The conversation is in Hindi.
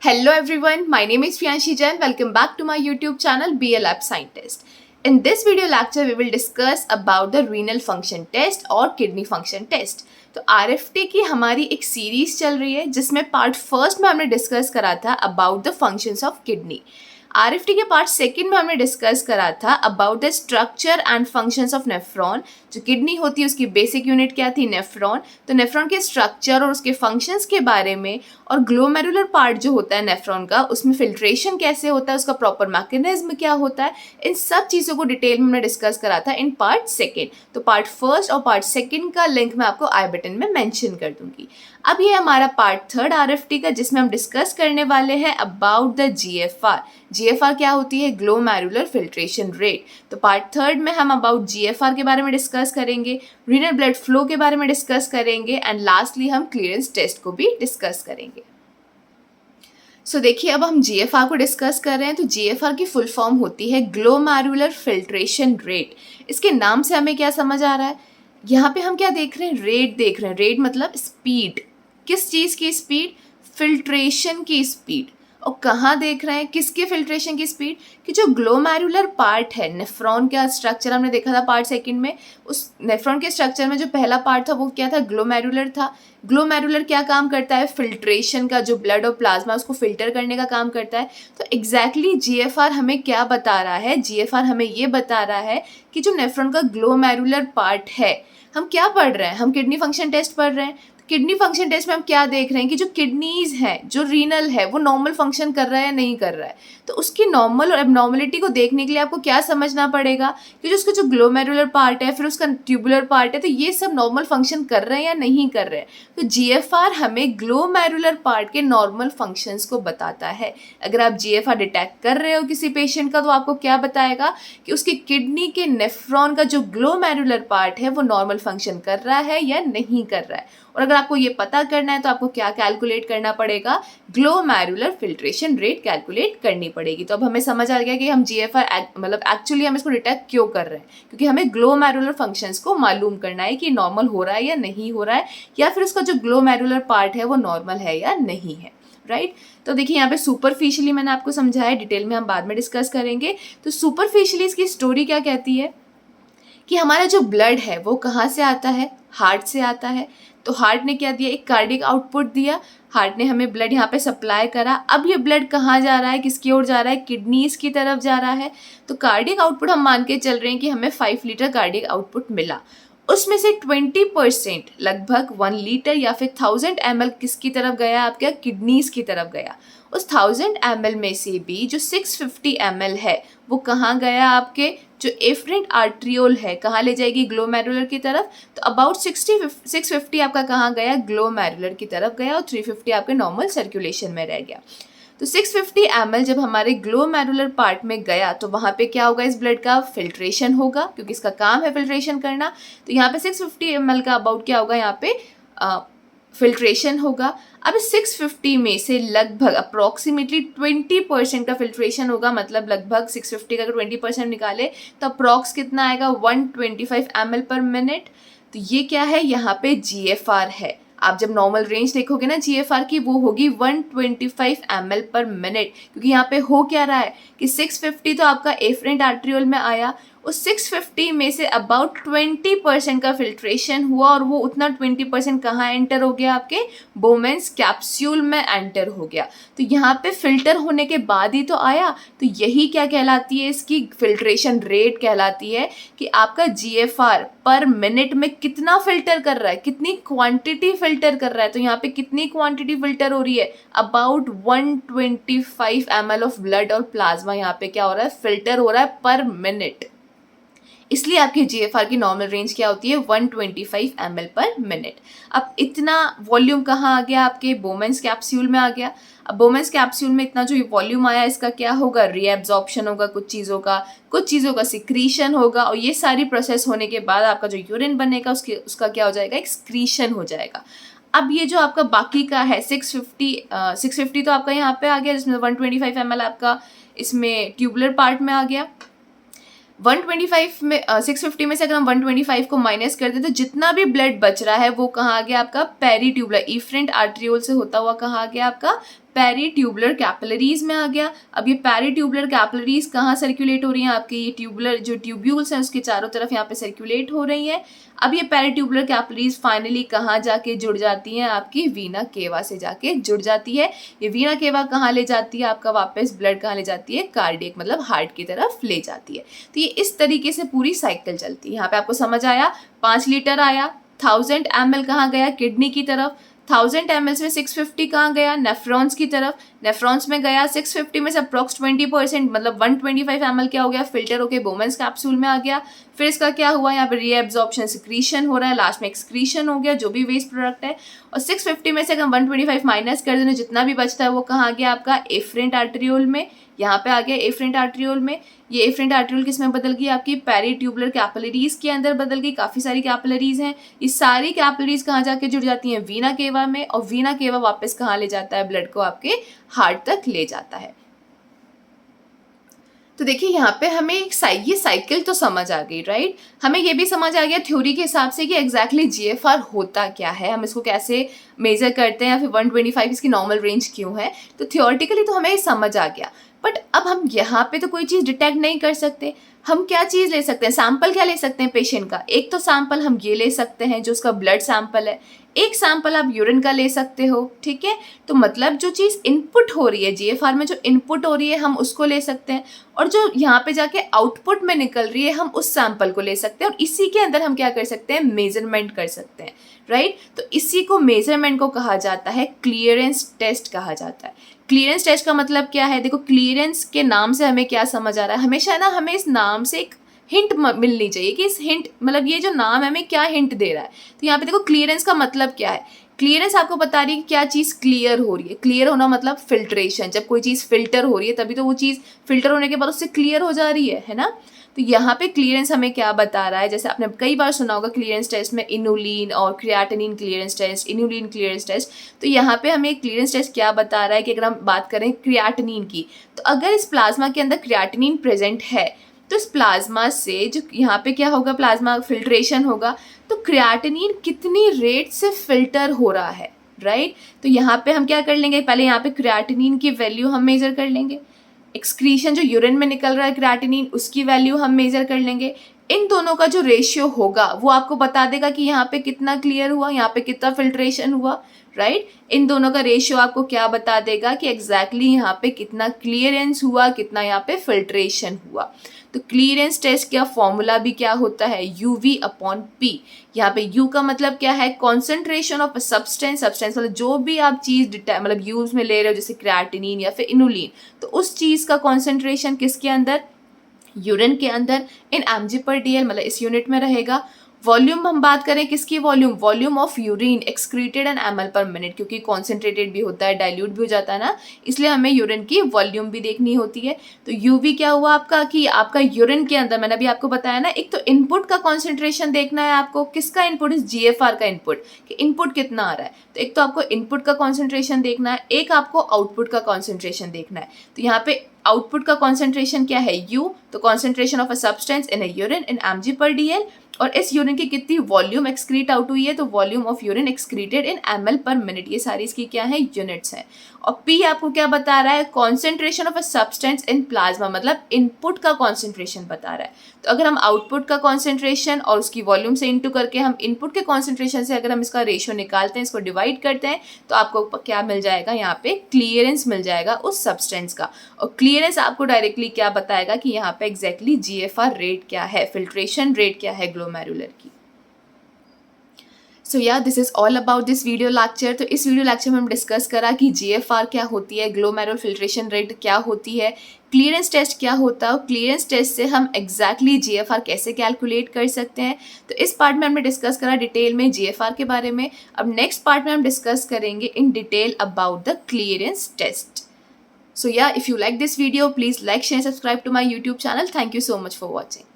Hello everyone, my name is Priyanshi Jain. Welcome back to my YouTube channel BL Lab Scientist. In this video lecture, we will discuss about the renal function test और kidney function test. तो RFT की हमारी एक सीरीज चल रही है जिसमें पार्ट फर्स्ट में हमने डिस्कस करा था about the functions of kidney. RFT के पार्ट सेकंड में हमने डिस्कस करा था about the structure and functions of nephron. जो किडनी होती है उसकी बेसिक यूनिट क्या थी? नेफ्रॉन. तो नेफ्रॉन के स्ट्रक्चर और उसके फंक्शंस के बारे में और ग्लोमेरुलर पार्ट जो होता है नेफ्रॉन का, उसमें फिल्ट्रेशन कैसे होता है, उसका प्रॉपर मैकेनिज्म क्या होता है, इन सब चीज़ों को डिटेल में हमने डिस्कस करा था इन पार्ट सेकेंड. तो पार्ट फर्स्ट और पार्ट सेकेंड का लिंक मैं आपको आई बटन में मेंशन कर दूंगी. अब ये हमारा पार्ट थर्ड RFT का जिसमें हम डिस्कस करने वाले हैं अबाउट द GFR. GFR क्या होती है? Glomerular filtration rate. तो पार्ट थर्ड में हम अबाउट GFR के बारे में डिस्कस करेंगे, रीनल ब्लड फ्लो के बारे में डिस्कस करेंगे एंड लास्टली हम क्लियरेंस टेस्ट को भी डिस्कस करेंगे. सो देखिए, अब हम GFR को डिस्कस कर रहे हैं. तो GFR की फुल फॉर्म होती है ग्लोमेरुलर फिल्ट्रेशन रेट. इसके नाम से हमें क्या समझ आ रहा है? यहाँ पे हम क्या देख रहे हैं? रेट देख रहे हैं. रेट मतलब स्पीड. किस चीज़ की स्पीड? फिल्ट्रेशन की स्पीड. और कहाँ देख रहे हैं? किसके फिल्ट्रेशन की स्पीड? कि जो ग्लोमेरुलर पार्ट है, नेफ्रॉन का स्ट्रक्चर हमने देखा था पार्ट सेकंड में. उस नेफ्रॉन के स्ट्रक्चर में जो पहला पार्ट था वो क्या था? ग्लोमेरुलर था. ग्लोमेरुलर क्या काम करता है? फिल्ट्रेशन का, जो ब्लड और प्लाज्मा उसको फिल्टर करने का काम करता है. तो एग्जैक्टली GFR हमें क्या बता रहा है? GFR हमें ये बता रहा है कि जो नेफ्रॉन का ग्लोमेरुलर पार्ट है, हम क्या पढ़ रहे हैं? हम किडनी फंक्शन टेस्ट पढ़ रहे हैं. किडनी फंक्शन टेस्ट में हम क्या देख रहे हैं कि जो किडनीज है, जो रीनल है, वो नॉर्मल फंक्शन कर रहा है या नहीं कर रहा है. तो उसकी नॉर्मल और एबनॉर्मलिटी को देखने के लिए आपको क्या समझना पड़ेगा कि जो उसका जो ग्लोमेरुलर पार्ट है, फिर उसका ट्यूबुलर पार्ट है, तो ये सब नॉर्मल फंक्शन कर रहे हैं या नहीं कर रहे हैं. तो GFR हमें ग्लोमेरुलर पार्ट के नॉर्मल फंक्शंस को बताता है. अगर आप GFR डिटेक्ट कर रहे हो किसी पेशेंट का, तो आपको क्या बताएगा कि उसकी किडनी के नेफ्रॉन का जो ग्लोमेरुलर पार्ट है वो नॉर्मल फंक्शन कर रहा है या नहीं कर रहा है. और अगर आपको ये पता करना है तो आपको क्या कैलकुलेट करना पड़ेगा? ग्लोमेरुलर फिल्ट्रेशन रेट कैलकुलेट करनी पड़ेगी. तो अब हमें समझ आ गया कि हम GFR मतलब एक्चुअली हम इसको डिटेक्ट क्यों कर रहे हैं, क्योंकि हमें ग्लोमेरुलर फंक्शंस को मालूम करना है कि नॉर्मल हो रहा है या नहीं हो रहा है, या फिर उसका जो ग्लोमेरुलर पार्ट है वो नॉर्मल है या नहीं है. राइट. तो देखिए, यहाँ पे सुपरफिशियली मैंने आपको समझाया, डिटेल में हम बाद में डिस्कस करेंगे. तो सुपरफिशियली इसकी स्टोरी क्या कहती है कि हमारा जो ब्लड है वो कहाँ से आता है? हार्ट से आता है. तो हार्ट ने क्या दिया? एक कार्डियक आउटपुट दिया. हार्ट ने हमें ब्लड यहाँ पे सप्लाई करा. अब ये ब्लड कहाँ जा रहा है? किसकी ओर जा रहा है? किडनीज की तरफ जा रहा है. तो कार्डियक आउटपुट हम मान के चल रहे हैं कि हमें 5 लीटर कार्डियक आउटपुट मिला. उसमें से 20% लगभग 1 लीटर या फिर 1000 ml किसकी तरफ गया? आपके किडनीज की तरफ गया. उस 1000 ml में से भी जो 650 ml है वो कहाँ गया? आपके जो एफरेंट आर्ट्रियोल है, कहाँ ले जाएगी? ग्लोमेरुलर की तरफ. तो अबाउट 650 आपका कहाँ गया? ग्लोमेरुलर की तरफ गया, और 350 आपके नॉर्मल सर्कुलेशन में रह गया. तो 650 ml जब हमारे ग्लोमेरुलर पार्ट में गया तो वहाँ पे क्या होगा? इस ब्लड का फिल्ट्रेशन होगा, क्योंकि इसका काम है फिल्ट्रेशन करना. तो यहाँ पे 650 ml का अबाउट क्या होगा? यहाँ पे फिल्ट्रेशन होगा. अब इस 650 में से लगभग अप्रॉक्सीमेटली 20% का फिल्ट्रेशन होगा. मतलब लगभग 650 का अगर 20% निकाले तो अप्रॉक्स कितना आएगा? 125 ml पर मिनट. तो ये क्या है? यहाँ पे GFR है. आप जब नॉर्मल रेंज देखोगे ना GFR की, वो होगी 125 ml पर मिनट. क्योंकि यहाँ पे हो क्या रहा है कि 650 तो आपका एफरेंट आर्ट्रियोल में आया, उस 650 में से अबाउट 20% का फिल्ट्रेशन हुआ, और वो उतना 20% कहाँ एंटर हो गया? आपके बोमेन्स कैप्सूल में एंटर हो गया. तो यहाँ पे फिल्टर होने के बाद ही तो आया. तो यही क्या कहलाती है? इसकी फिल्ट्रेशन रेट कहलाती है कि आपका GFR पर मिनट में कितना फिल्टर कर रहा है, कितनी क्वांटिटी फिल्टर कर रहा है. तो यहाँ पे कितनी क्वांटिटी फिल्टर हो रही है? अबाउट 125 ml ऑफ ब्लड और प्लाज्मा यहाँ पे क्या हो रहा है? फिल्टर हो रहा है पर मिनट. इसलिए आपकी GFR की नॉर्मल रेंज क्या होती है? 125 ml पर मिनट. अब इतना वॉल्यूम कहाँ आ गया? आपके बोमेन्स कैप्सूल में आ गया. अब बोमेन्स कैप्सूल में इतना जो वॉल्यूम आया, इसका क्या होगा? रीएब्जॉर्प्शन होगा कुछ चीज़ों का सिक्रीशन होगा, और ये सारी प्रोसेस होने के बाद आपका जो यूरिन बनेगा उसका क्या हो जाएगा? एक्सक्रीशन हो जाएगा. अब ये जो आपका बाकी का है 650 तो आपका यहाँ पे आ गया, जिसमें 125 ml आपका इसमें ट्यूबुलर पार्ट में आ गया. 125 में 650 में से अगर हम 125 को माइनस कर दें तो जितना भी ब्लड बच रहा है वो कहाँ आ गया? आपका पेरी ट्यूबुलर, इफरेंट आर्ट्रियोल से होता हुआ कहाँ आ गया? आपका पेरीट्यूबुलर कैपिलरीज में आ गया। अब ये पेरीट्यूबुलर कैपिलरीज कहाँ सर्कुलेट हो रही हैं, आपके ये ट्यूबुलर जो ट्यूब्यूल्स हैं उसके चारों तरफ यहाँ पे सर्कुलेट हो रही हैं। अब ये पेरीट्यूबुलर कैपिलरीज फाइनली कहाँ जाके जुड़ जाती हैं, आपकी वीना केवा से जाके जुड़ जाती है। ये वीना केवा कहाँ ले जाती है, आपका वापस ब्लड कहाँ ले जाती है, कार्डियक मतलब हार्ट की तरफ ले जाती है। तो ये इस तरीके से पूरी साइकिल चलती है। यहाँ पे आपको समझ आया, 5 लीटर आया, 1000 ml कहाँ गया, किडनी की तरफ, 1000 ml में 650 कहाँ गया, नेफ्रॉन्स की तरफ, नेफ्रॉन्स में गया 650 में से अप्रॉक्स 20% मतलब 125 ml क्या हो गया, फिल्टर होके बोमेंस कैप्सूल में आ गया। फिर इसका क्या हुआ, यहाँ पे रीएब्जॉर्प्शन सिक्रीशन हो रहा है, लास्ट में एक्सक्रीशन हो गया जो भी वेस्ट प्रोडक्ट है। और 650 में से अगर 125 माइनस कर दें जितना भी बचता है वो कहाँ आ गया, आपका एफरेंट आर्टरियोल में, यहाँ पे आ गया एफरेंट आर्टरियोल में। ये एफरेंट आर्टरियोल किस में बदल गई, आपकी पेरीट्यूबुलर कैपिलरीज के अंदर बदल गई। काफ़ी सारी कैपिलरीज हैं, ये सारी कैपिलरीज कहाँ जाके जुड़ जाती हैं, वीना केवा में, और वीना केवा वापस कहाँ ले जाता है, ब्लड को आपके हार्ट तक ले जाता है। तो देखिए यहाँ पे हमें ये साइकिल तो समझ आ गई, राइट। हमें ये भी समझ आ गया थ्योरी के हिसाब से कि एग्जैक्टली जीएफआर होता क्या है, हम इसको कैसे मेजर करते हैं, या फिर 125 इसकी नॉर्मल रेंज क्यों है। तो थियोरेटिकली तो हमें समझ आ गया, बट अब हम यहाँ पे तो कोई चीज़ डिटेक्ट नहीं कर सकते। हम क्या चीज़ ले सकते हैं, सैंपल क्या ले सकते हैं पेशेंट का। एक तो सैंपल हम ये ले सकते हैं जो उसका ब्लड सैंपल है, एक सैंपल आप यूरिन का ले सकते हो, ठीक है। तो मतलब जो चीज़ इनपुट हो रही है जीएफआर में, जो इनपुट हो रही है हम उसको ले सकते हैं, और जो यहाँ पे जाके आउटपुट में निकल रही है हम उस सैंपल को ले सकते हैं, और इसी के अंदर हम क्या कर सकते हैं, मेजरमेंट कर सकते हैं, राइट। तो इसी को मेजरमेंट को कहा जाता है क्लियरेंस टेस्ट कहा जाता है। क्लियरेंस टेस्ट का मतलब क्या है, देखो क्लियरेंस के नाम से हमें क्या समझ आ रहा है, हमेशा ना हमें इस नाम से एक हिंट मिलनी चाहिए कि इस हिंट मतलब ये जो नाम है हमें क्या हिंट दे रहा है। तो यहाँ पे देखो क्लियरेंस का मतलब क्या है, क्लियरेंस आपको बता रही है कि क्या चीज़ क्लियर हो रही है। क्लियर होना मतलब फिल्ट्रेशन, जब कोई चीज़ फिल्टर हो रही है तभी तो वो चीज़ फिल्टर होने के बाद उससे क्लियर हो जा रही है ना। तो यहाँ पे क्लियरेंस हमें क्या बता रहा है, जैसे आपने कई बार सुना होगा क्लियरेंस टेस्ट में इनुलिन और creatinine clearance test, inulin clearance test. तो यहाँ पे हमें क्लियरेंस टेस्ट क्या बता रहा है कि अगर हम बात करें क्रिएटिनिन की, तो अगर इस प्लाज्मा के अंदर क्रिएटिनिन प्रेजेंट है तो इस प्लाज्मा से जो यहाँ पे क्या होगा, प्लाज्मा फिल्ट्रेशन होगा, तो क्रिएटिनिन कितनी रेट से फिल्टर हो रहा है, राइट। तो यहाँ पे हम क्या कर लेंगे, पहले यहाँ पे क्रिएटिनिन की वैल्यू हम मेजर कर लेंगे, एक्सक्रीशन जो यूरिन में निकल रहा है क्रिएटिनिन उसकी वैल्यू हम मेजर कर लेंगे। इन दोनों का जो रेशियो होगा वो आपको बता देगा कि यहाँ पे कितना क्लियर हुआ, यहाँ पे कितना फिल्ट्रेशन हुआ, राइट। इन दोनों का रेशियो आपको क्या बता देगा कि एग्जैक्टली यहाँ पे कितना क्लियरेंस हुआ, कितना यहाँ पे फिल्ट्रेशन हुआ। तो क्लियरेंस टेस्ट का फॉर्मूला भी क्या होता है, UV/P। यहाँ पे U का मतलब क्या है, कॉन्सेंट्रेशन ऑफ सब्सटेंस, सब्सटेंस मतलब जो भी आप चीज़ मतलब यूज में ले रहे हो जैसे क्रिएटिनिन या फिर इनुलिन, तो उस चीज़ का कॉन्सेंट्रेशन किसके अंदर, यूरिन के अंदर, इन mg/dl मतलब इस यूनिट में रहेगा। वॉल्यूम हम बात करें किसकी, volume of urine excreted and ml/min, क्योंकि कॉन्सेंट्रेटेड भी होता है, डाइल्यूट भी हो जाता है ना, इसलिए हमें यूरिन की वॉल्यूम भी देखनी होती है। तो यूवी क्या हुआ आपका, कि आपका यूरिन के अंदर, मैंने अभी आपको बताया ना, एक तो इनपुट का कॉन्सेंट्रेशन देखना है आपको, किसका इनपुट, इस जीएफआर का इनपुट, कि इनपुट कितना आ रहा है। तो एक तो आपको इनपुट का कॉन्सेंट्रेशन देखना है, एक आपको आउटपुट का कॉन्सेंट्रेशन देखना है। तो यहाँ पे आउटपुट का कॉन्सेंट्रेशन क्या है, U, तो concentration of a substance in a urine in mg/dl, और इस यूरिन की कितनी वॉल्यूम एक्सक्रीट आउट हुई है, तो volume of urine excreted in ml/min, ये सारी इसकी क्या है, यूनिट्स हैं। और P आपको क्या बता रहा है, concentration of a substance in plasma, मतलब इनपुट का कॉन्सेंट्रेशन बता रहा है। तो अगर हम आउटपुट का कॉन्सेंट्रेशन और उसकी वॉल्यूम से इंटू करके हम इनपुट के कॉन्सेंट्रेशन से अगर हम इसका रेशियो निकालते हैं, इसको डिवाइड करते हैं, तो आपको क्या मिल जाएगा, यहाँ पे क्लियरेंस मिल जाएगा उस सब्सटेंस का। और क्लियरेंस आपको डायरेक्टली क्या बताएगा कि यहाँ पे एग्जैक्टली जीएफआर रेट क्या है, फिल्ट्रेशन रेट क्या है ग्लोमेरुलर की। सो या this is all about this video lecture. तो इस वीडियो लेक्चर में हम डिस्कस करा कि जीएफआर क्या होती है, ग्लोमेरुलर फिल्ट्रेशन रेट क्या होती है, क्लियरेंस टेस्ट क्या होता है, और क्लियरेंस टेस्ट से हम एग्जैक्टली जीएफआर कैसे कैलकुलेट कर सकते हैं। तो इस पार्ट में हमने डिस्कस करा डिटेल में जीएफआर के बारे में। अब नेक्स्ट पार्ट में हम डिस्कस करेंगे in detail about the clearance test. So yeah, if you like this video, please like, share, subscribe to my YouTube channel. Thank you so much for watching.